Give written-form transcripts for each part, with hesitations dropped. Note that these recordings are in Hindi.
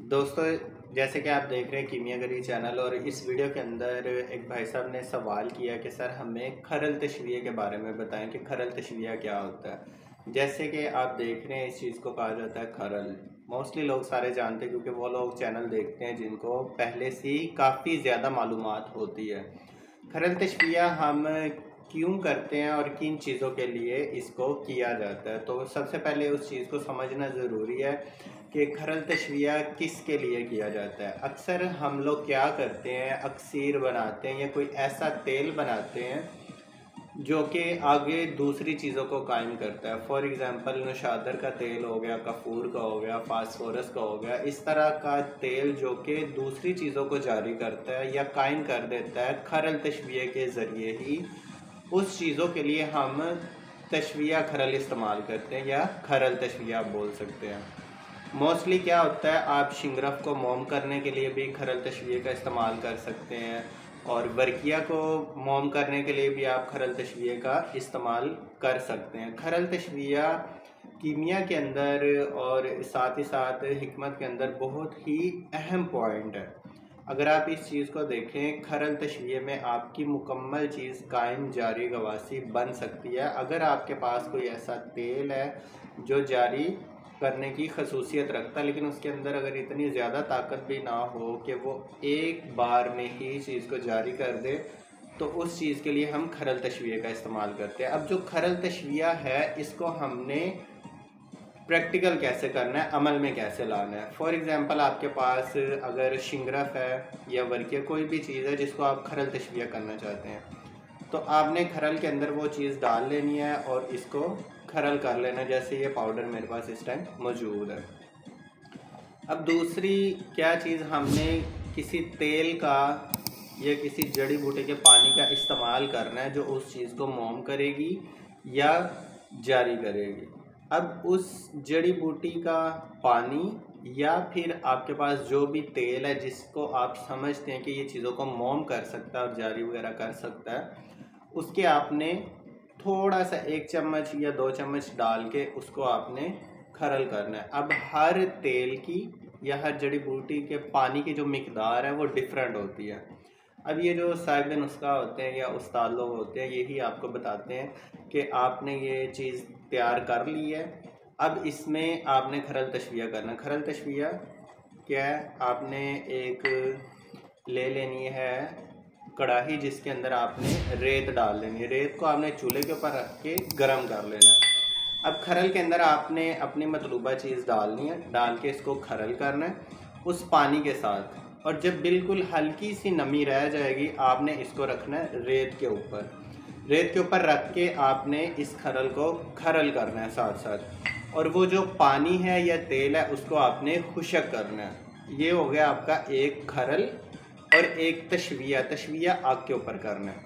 दोस्तों, जैसे कि आप देख रहे हैं कीमियागरी चैनल और इस वीडियो के अंदर एक भाई साहब ने सवाल किया कि सर हमें खरल तशवीह के बारे में बताएं कि खरल तशवीह क्या होता है। जैसे कि आप देख रहे हैं, इस चीज़ को कहा जाता है खरल। मोस्टली लोग सारे जानते हैं क्योंकि वो लोग चैनल देखते हैं जिनको पहले से ही काफ़ी ज़्यादा मालूमात होती है। खरल तशवीह हम क्यों करते हैं और किन चीज़ों के लिए इसको किया जाता है, तो सबसे पहले उस चीज़ को समझना ज़रूरी है कि खरल तशवीह किसके लिए किया जाता है। अक्सर हम लोग क्या करते हैं, अक्सीर बनाते हैं या कोई ऐसा तेल बनाते हैं जो कि आगे दूसरी चीज़ों को कायम करता है। फॉर एग्ज़ाम्पल नौशादर का तेल हो गया, कपूर का हो गया, फास्फोरस का हो गया, इस तरह का तेल जो कि दूसरी चीज़ों को जारी करता है या कायम कर देता है। खरल तशवीह के ज़रिए ही उस चीज़ों के लिए हम तशवीह खरल इस्तेमाल करते हैं या खरल तशवीह आप बोल सकते हैं। मोस्टली क्या होता है, आप शिंगरफ को मोम करने के लिए भी खरल तशवीह का इस्तेमाल कर सकते हैं और वर्किया को मोम करने के लिए भी आप खरल तशवीह का इस्तेमाल कर सकते हैं। खरल तशवीह कीमिया के अंदर और साथ ही साथ हिकमत के अंदर बहुत ही अहम पॉइंट है। अगर आप इस चीज़ को देखें, खरल तशवीह में आपकी मुकम्मल चीज़ कायम जारी गवासी बन सकती है अगर आपके पास कोई ऐसा तेल है जो जारी करने की खसूसियत रखता है, लेकिन उसके अंदर अगर इतनी ज़्यादा ताकत भी ना हो कि वो एक बार में ही चीज़ को जारी कर दे, तो उस चीज़ के लिए हम खरल तशवीह का इस्तेमाल करते हैं। अब जो खरल तशवीह है, इसको हमने प्रैक्टिकल कैसे करना है, अमल में कैसे लाना है। फॉर एग्ज़ाम्पल आपके पास अगर शिंगरफ है या वर्किया कोई भी चीज़ है जिसको आप खरल तशवीह करना चाहते हैं, तो आपने खरल के अंदर वो चीज़ डाल लेनी है और इसको खरल कर लेना, जैसे ये पाउडर मेरे पास इस टाइम मौजूद है। अब दूसरी क्या चीज़, हमने किसी तेल का या किसी जड़ी बूटी के पानी का इस्तेमाल करना है जो उस चीज़ को मोम करेगी या जारी करेगी। अब उस जड़ी बूटी का पानी या फिर आपके पास जो भी तेल है जिसको आप समझते हैं कि ये चीज़ों को मोम कर सकता है और जारी वगैरह कर सकता है, उसके आपने थोड़ा सा 1 चम्मच या 2 चम्मच डाल के उसको आपने खरल करना है। अब हर तेल की या हर जड़ी बूटी के पानी की जो मिकदार है वो डिफरेंट होती है। अब ये जो साहिब नुस्खा होते हैं या उस्ताद लोग होते हैं, यही आपको बताते हैं कि आपने ये चीज़ तैयार कर ली है, अब इसमें आपने खरल तशवीह करना। खरल तशवीह क्या है, आपने एक ले लेनी है कढ़ाई जिसके अंदर आपने रेत डाल लेनी है। रेत को आपने चूल्हे के ऊपर रख के गर्म कर लेना है। अब खरल के अंदर आपने अपनी मतलूबा चीज़ डालनी है, डाल के इसको खरल करना है उस पानी के साथ, और जब बिल्कुल हल्की सी नमी रह जाएगी आपने इसको रखना है रेत के ऊपर। रेत के ऊपर रख के आपने इस खरल को खरल करना है साथ साथ, और वो जो पानी है या तेल है उसको आपने खुशक करना है। ये हो गया आपका एक खरल। और एक तशवीह, तशवीह आग के ऊपर करना है।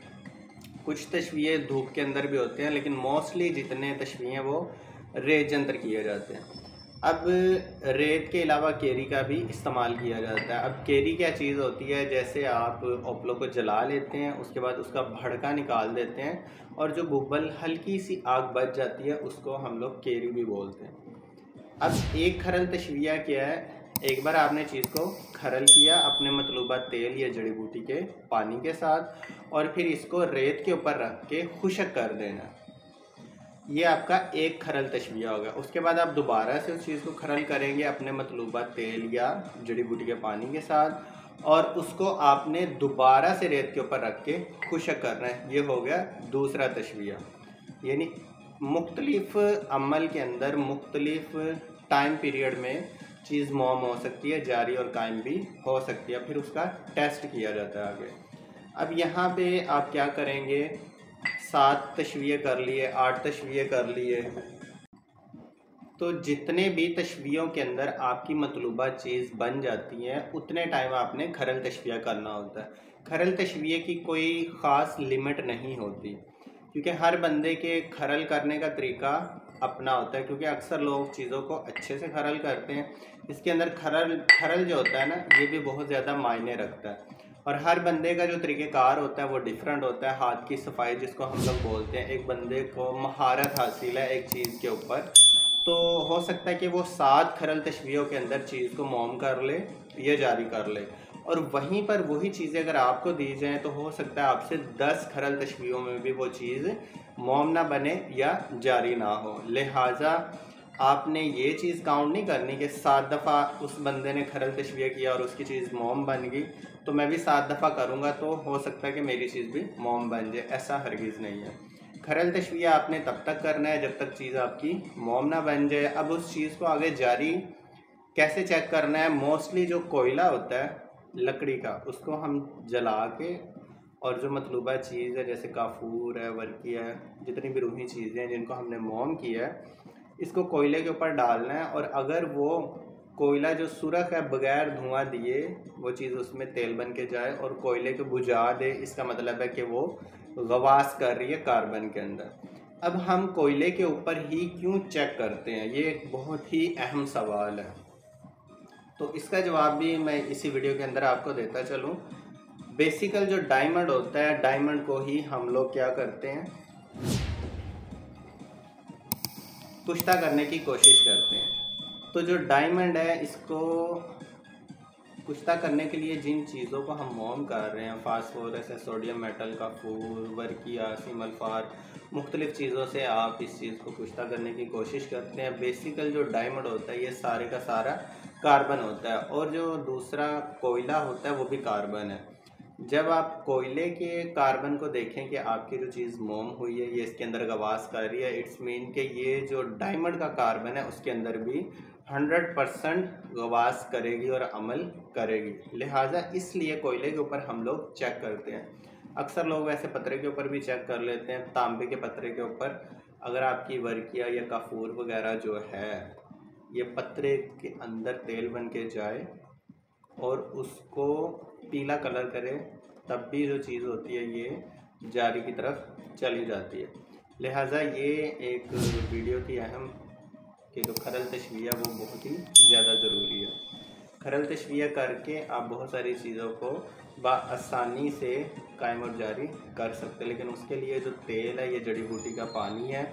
कुछ तशवीह धूप के अंदर भी होते हैं, लेकिन मोस्टली जितने तशवीह हैं वो रेत के अंदर किए जाते हैं। अब रेत के अलावा केरी का भी इस्तेमाल किया जाता है। अब केरी क्या चीज़ होती है, जैसे आप ओपलो को जला लेते हैं, उसके बाद उसका भड़का निकाल देते हैं और जो बुब्बल हल्की सी आग बच जाती है उसको हम लोग केरी भी बोलते हैं। अब एक खरल तशवीह क्या है, एक बार आपने चीज़ को खरल किया अपने मतलूबा तेल या जड़ी बूटी के पानी के साथ, और फिर इसको रेत के ऊपर रख के खुशक कर देना। ये आपका एक खरल तशवीह होगा। उसके बाद आप दोबारा से उस चीज़ को खरल करेंगे अपने मतलूबा तेल या जड़ी बूटी के पानी के साथ, और उसको आपने दोबारा से रेत के ऊपर रख के खुशक करना है। ये हो गया दूसरा तशवीह। यानी मुख्तलिफ अमल के अंदर मुख्तलिफ टाइम पीरियड में चीज़ मोम हो सकती है, जारी और कायम भी हो सकती है, फिर उसका टेस्ट किया जाता है आगे। अब यहाँ पे आप क्या करेंगे, 7 तशवीह कर लिए, 8 तशवीह कर लिए, तो जितने भी तशवीहों के अंदर आपकी मतलूबा चीज़ बन जाती है उतने टाइम आपने खरल तशवीह करना होता है। खरल तशवीह की कोई ख़ास लिमिट नहीं होती, क्योंकि हर बंदे के खरल करने का तरीका अपना होता है। क्योंकि अक्सर लोग चीज़ों को अच्छे से खरल करते हैं, इसके अंदर खरल जो होता है ना, ये भी बहुत ज़्यादा मायने रखता है। और हर बंदे का जो तरीक़ेकार होता है वो डिफरेंट होता है। हाथ की सफाई जिसको हम लोग बोलते हैं, एक बंदे को महारत हासिल है एक चीज़ के ऊपर, तो हो सकता है कि वो 7 खरल तशवीयों के अंदर चीज़ को मौम कर ले या जारी कर ले, और वहीं पर वही चीज़ें अगर आपको दी जाएँ तो हो सकता है आपसे 10 खरल तशवीयों में भी वो चीज़ मौम ना बने या जारी ना हो। लिहाजा आपने ये चीज़ काउंट नहीं करनी कि 7 दफ़ा उस बंदे ने खरल तशवीह किया और उसकी चीज़ मौम बन गई, तो मैं भी 7 दफ़ा करूँगा तो हो सकता है कि मेरी चीज़ भी मौम बन जाए। ऐसा हरगिज़ नहीं है। खरल तशवीह आपने तब तक करना है जब तक चीज़ आपकी मौम ना बन जाए। अब उस चीज़ को आगे जारी कैसे चेक करना है? मोस्टली जो कोयला होता है लकड़ी का, उसको हम जला के, और जो मतलूबा चीज़ है जैसे काफूर है, वर्किया है, जितनी भी रूही चीज़ें हैं जिनको हमने मौम किया है, इसको कोयले के ऊपर डालना है। और अगर वो कोयला जो सुरख है बगैर धुआं दिए वो चीज़ उसमें तेल बन के जाए और कोयले को बुझा दे, इसका मतलब है कि वो गवास कर रही है कार्बन के अंदर। अब हम कोयले के ऊपर ही क्यों चेक करते हैं, ये एक बहुत ही अहम सवाल है। तो इसका जवाब भी मैं इसी वीडियो के अंदर आपको देता चलूँ। बेसिकल जो डायमंड होता है, डायमंड को ही हम लोग क्या करते हैं, पुख्ता करने की कोशिश करते हैं। तो जो डायमंड है इसको पुख्ता करने के लिए जिन चीज़ों को हम मौम कर रहे हैं, फास्फोरस है, सोडियम मेटल, काफूर, वर्किया, सिमल्फार, मुख्तलिफ़ चीज़ों से आप इस चीज़ को पुख्ता करने की कोशिश करते हैं। बेसिकल जो डायमंड होता है ये सारे का सारा कार्बन होता है, और जो दूसरा कोयला होता है वो भी कार्बन है। जब आप कोयले के कार्बन को देखें कि आपकी जो चीज़ मोम हुई है ये इसके अंदर गवास कर रही है, इट्स मीन कि ये जो डायमंड का कार्बन है उसके अंदर भी 100% गवास करेगी और अमल करेगी। लिहाजा इसलिए कोयले के ऊपर हम लोग चेक करते हैं। अक्सर लोग वैसे पत्रे के ऊपर भी चेक कर लेते हैं, तांबे के पत्रे के ऊपर। अगर आपकी वर्किया या काफूर वगैरह जो है ये पत्रे के अंदर तेल बन के जाए और उसको पीला कलर करे, तब भी जो चीज़ होती है ये जारी की तरफ चली जाती है। लिहाजा ये एक वीडियो की अहम कि जो खरल तशवीह वो बहुत ही ज़्यादा ज़रूरी है। खरल तशवीह करके आप बहुत सारी चीज़ों को बआसानी से कायम और जारी कर सकते हैं, लेकिन उसके लिए जो तेल है, ये जड़ी बूटी का पानी है,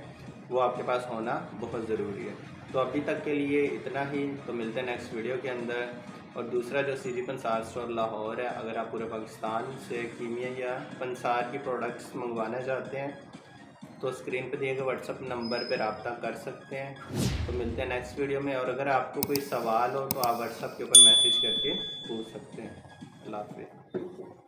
वो आपके पास होना बहुत ज़रूरी है। तो अभी तक के लिए इतना ही, तो मिलते हैं नेक्स्ट वीडियो के अंदर। और दूसरा जो सीजी पंसार स्टोर लाहौर है, अगर आप पूरे पाकिस्तान से कीमिया या पंसार की प्रोडक्ट्स मंगवाना चाहते हैं तो स्क्रीन पे दिए गए व्हाट्सअप नंबर पर रब्ता कर सकते हैं। तो मिलते हैं नेक्स्ट वीडियो में, और अगर आपको कोई सवाल हो तो आप व्हाट्सअप के ऊपर मैसेज करके पूछ सकते हैं। अल्लाह हाफ़िज़।